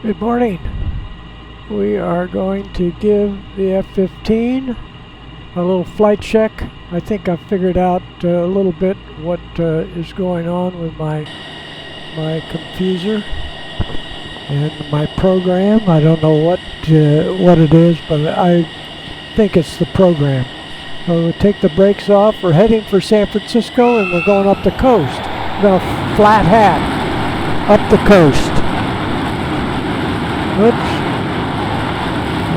Good morning. We are going to give the F-15 a little flight check. I think I've figured out a little bit what is going on with my confuser and my program. I don't know what it is, but I think it's the program. So we'll take the brakes off. We're heading for San Francisco and we're going up the coast. We're going to flat hat up the coast. Oops.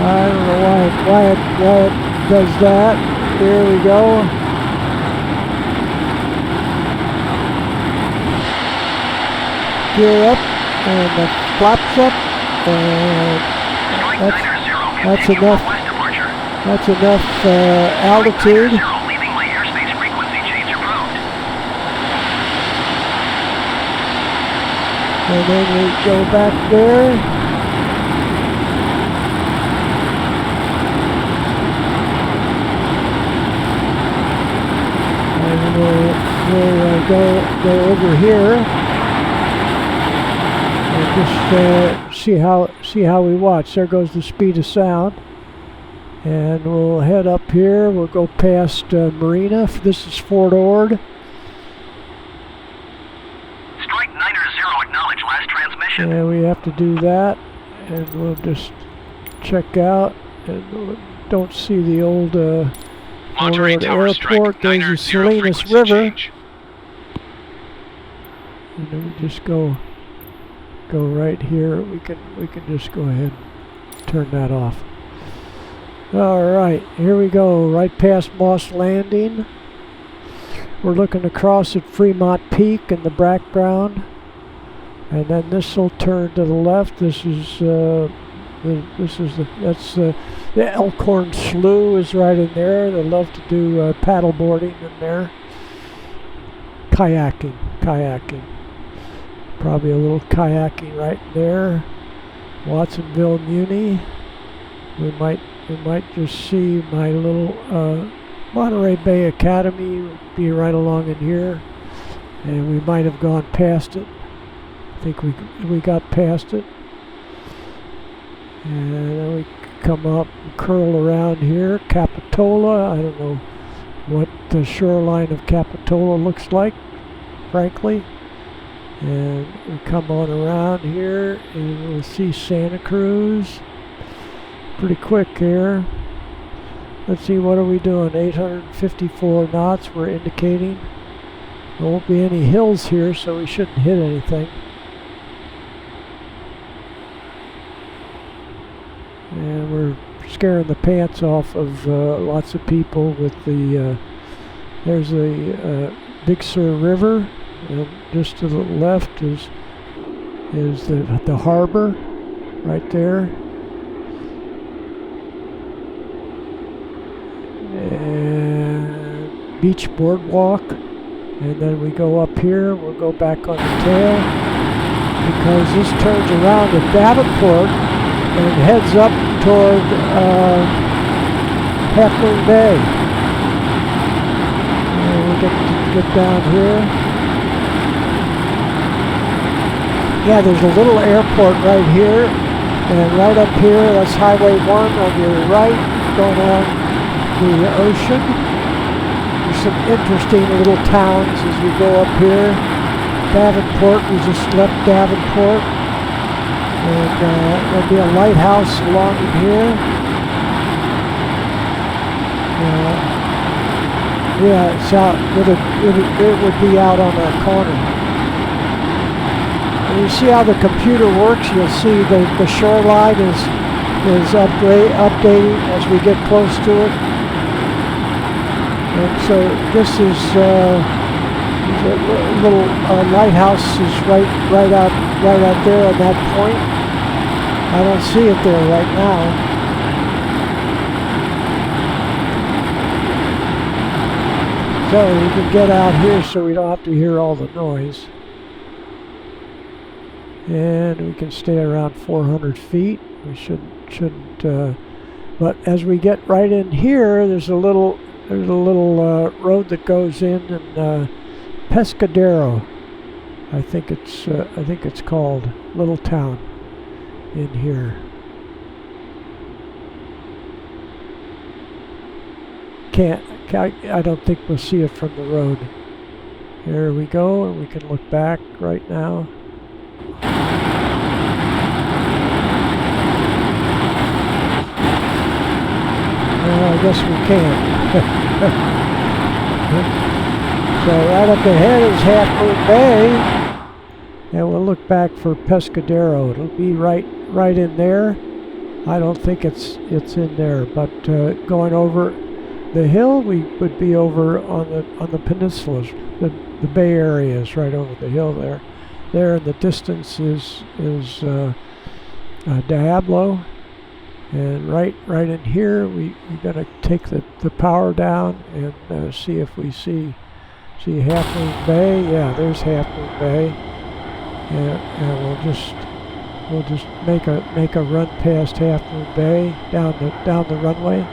I don't know why it does that. Here we go. Gear up and the flaps up, and that's enough. That's enough altitude. And then we go back there. And we'll go over here and just see how we watch. There goes the speed of sound. And we'll head up here. We'll go past Marina. This is Fort Ord. Strike 9-0, acknowledge last transmission. And we have to do that. And we'll just check out. And we don't see the old Monterey Tower airport. There's the Salinas River. Change. And then we just go right here. We can just go ahead and turn that off. Alright, here we go, right past Moss Landing. We're looking across at Fremont Peak in the background. And then this will turn to the left. That's the Elkhorn Slough is right in there. They love to do paddle boarding in there. Kayaking. Probably a little kayaking right there. Watsonville Muni. We might just see my little Monterey Bay Academy be right along in here, and we might have gone past it. I think we got past it, and then we come up and curl around here. Capitola. I don't know what the shoreline of Capitola looks like, frankly. And we come on around here, and we'll see Santa Cruz. Pretty quick here. Let's see, what are we doing? 854 knots we're indicating. There won't be any hills here, so we shouldn't hit anything. And we're scaring the pants off of lots of people with the there's the Big Sur River, and just to the left is the harbor right there. And beach boardwalk, and then we go up here. We'll go back on the tail because this turns around at Davenport and heads up toward Half Moon Bay. And we get down here. Yeah, there's a little airport right here, and right up here, that's Highway 1 on your right, going on the ocean. There's some interesting little towns as we go up here. Davenport, we just left Davenport, and there'll be a lighthouse along in here. Yeah, it's out. It would be out on that corner. And you see how the computer works. You'll see the shoreline is updating as we get close to it. And so this is the little lighthouse is right out there on that point. I don't see it there right now. So we can get out here so we don't have to hear all the noise. And we can stay around 400 feet. We shouldn't. But as we get right in here, there's a little road that goes in, and Pescadero, I think it's called, little town. in here. I don't think we'll see it from the road. There we go, and we can look back right now. Well, I guess we can. So right up ahead is Half Moon Bay, and we'll look back for Pescadero. It'll be right in there. I don't think it's in there, but going over the hill, we would be over on the peninsulas. The bay area is right over the hill there. There in the distance is Diablo, and right in here we're gonna take the power down and see if we see Half Moon Bay. Yeah, there's Half Moon Bay, and we'll just make a run past Half Moon Bay down the runway.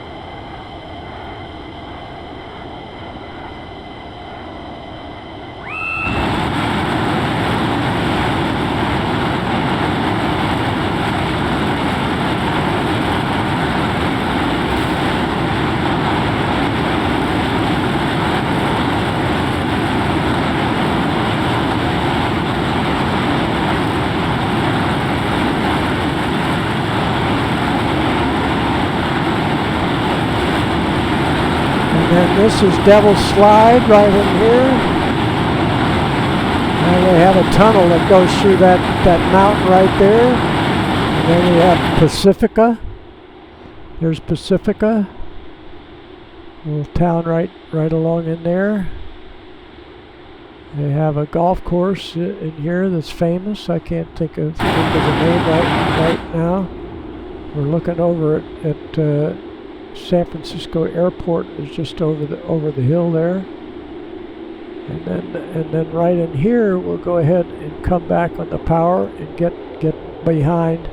And this is Devil's Slide right in here. And they have a tunnel that goes through that mountain right there. And then we have Pacifica. There's Pacifica. A little town right along in there. They have a golf course in here that's famous. I can't think of the name right now. We're looking over at San Francisco Airport is just over the hill there, and then right in here we'll go ahead and come back on the power and get behind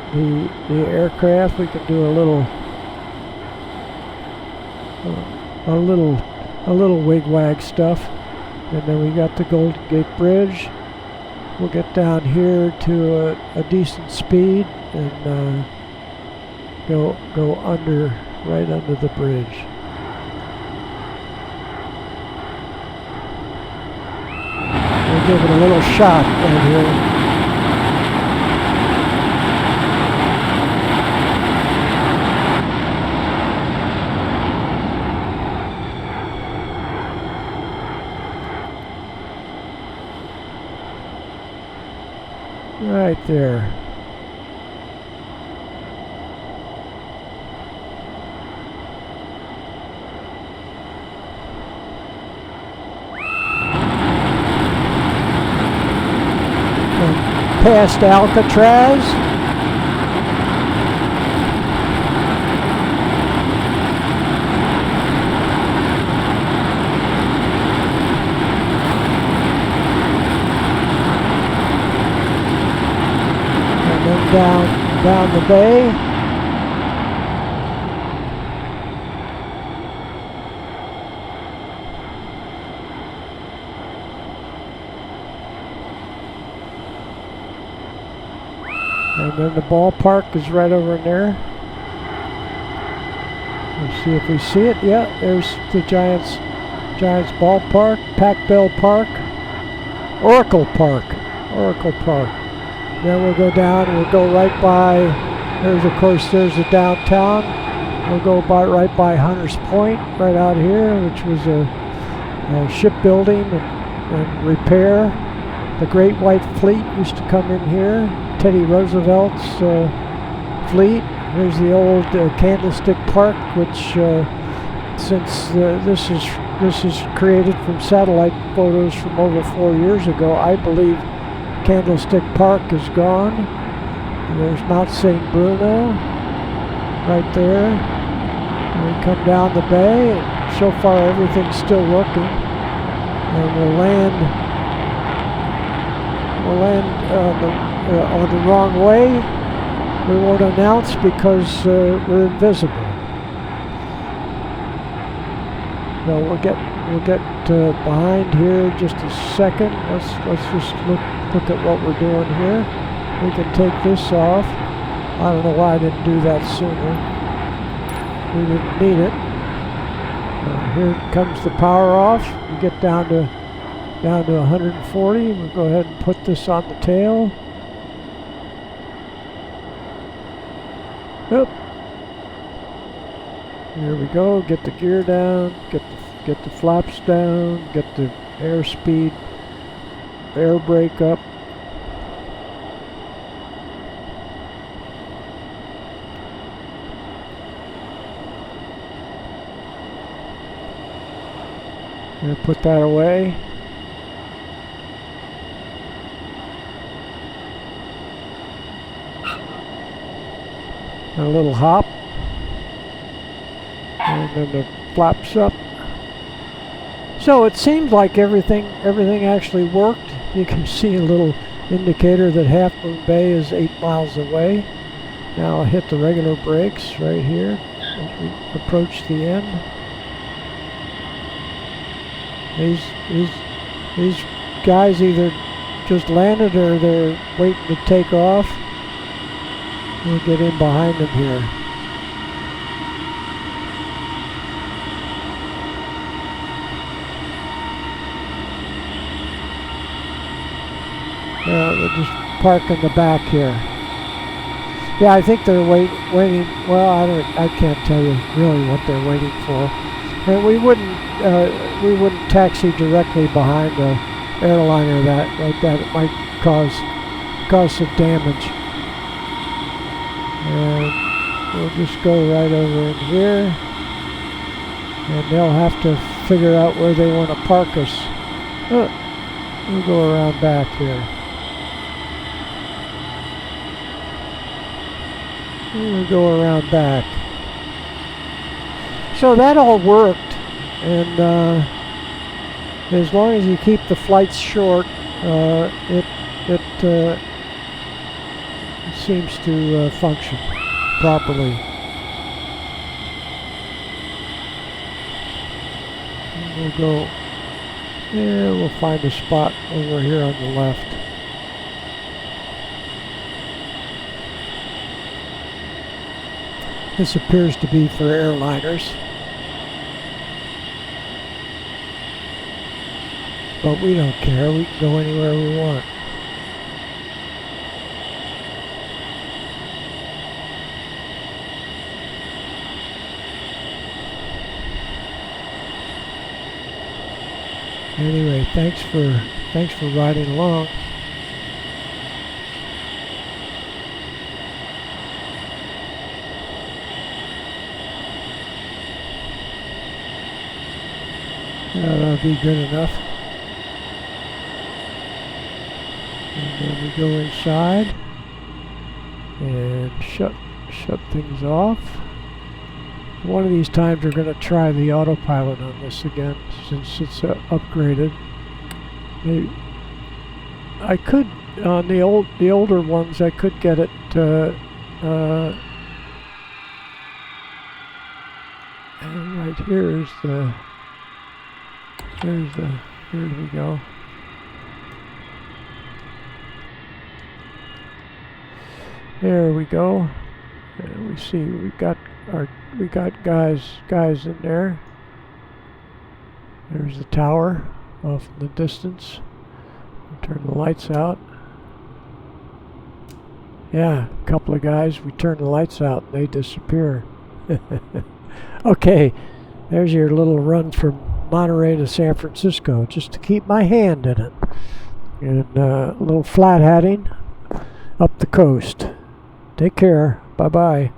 the aircraft. We can do a little wigwag stuff, and then we got the Golden Gate Bridge. We'll get down here to a decent speed and go right under the bridge. We'll give it a little shot right here. Right there. And past Alcatraz. Down the bay. And then the ballpark is right over in there. Let's see if we see it. Yeah, there's the Giants ballpark, Pac-Bell Park, Oracle Park. Then we'll go down and we'll go right by, there's the downtown. We'll go right by Hunters Point, right out here, which was a shipbuilding and repair. The Great White Fleet used to come in here, Teddy Roosevelt's fleet. Here's the old Candlestick Park, which since this is created from satellite photos from over 4 years ago, I believe Candlestick Park is gone. And there's Mount St. Bruno right there. And we come down the bay, and so far everything's still working. And we'll land on the wrong way. We won't announce because we're invisible. So we'll get we'll get behind here just a second. Let's just look at what we're doing here. We can take this off. I don't know why I didn't do that sooner. We didn't need it. Here comes the power off. We get down to 140. We'll go ahead and put this on the tail. Yep. Here we go. Get the gear down. Get the flaps down. Get the airspeed, air brake up. Gonna put that away. A little hop. And then the flaps up. So it seems like everything actually worked. You can see a little indicator that Half Moon Bay is 8 miles away. Now I'll hit the regular brakes right here as we approach the end. These guys either just landed or they're waiting to take off. We'll get in behind them here. We'll just park in the back here. Yeah, I think they're waiting. Well, I can't tell you really what they're waiting for. And we wouldn't taxi directly behind an airliner like that. It might cause some damage. And we'll just go right over in here, and they'll have to figure out where they want to park us. Oh, we'll go around back here. We'll go around back. So that all worked, and as long as you keep the flights short, it seems to function properly. And we'll go, we'll find a spot over here on the left. This appears to be for airliners. But we don't care, we can go anywhere we want. Anyway, thanks for riding along. That'll be good enough. And then we go inside and shut things off. One of these times we're going to try the autopilot on this again, since it's upgraded. Maybe I could, on the older ones, I could get it and right here is here we go. There we go. And we see we got guys in there. There's the tower off in the distance. We'll turn the lights out. Yeah, a couple of guys. We turn the lights out and they disappear. Okay, there's your little run from Monterey to San Francisco, just to keep my hand in it. And a little flat hatting up the coast. Take care. Bye-bye.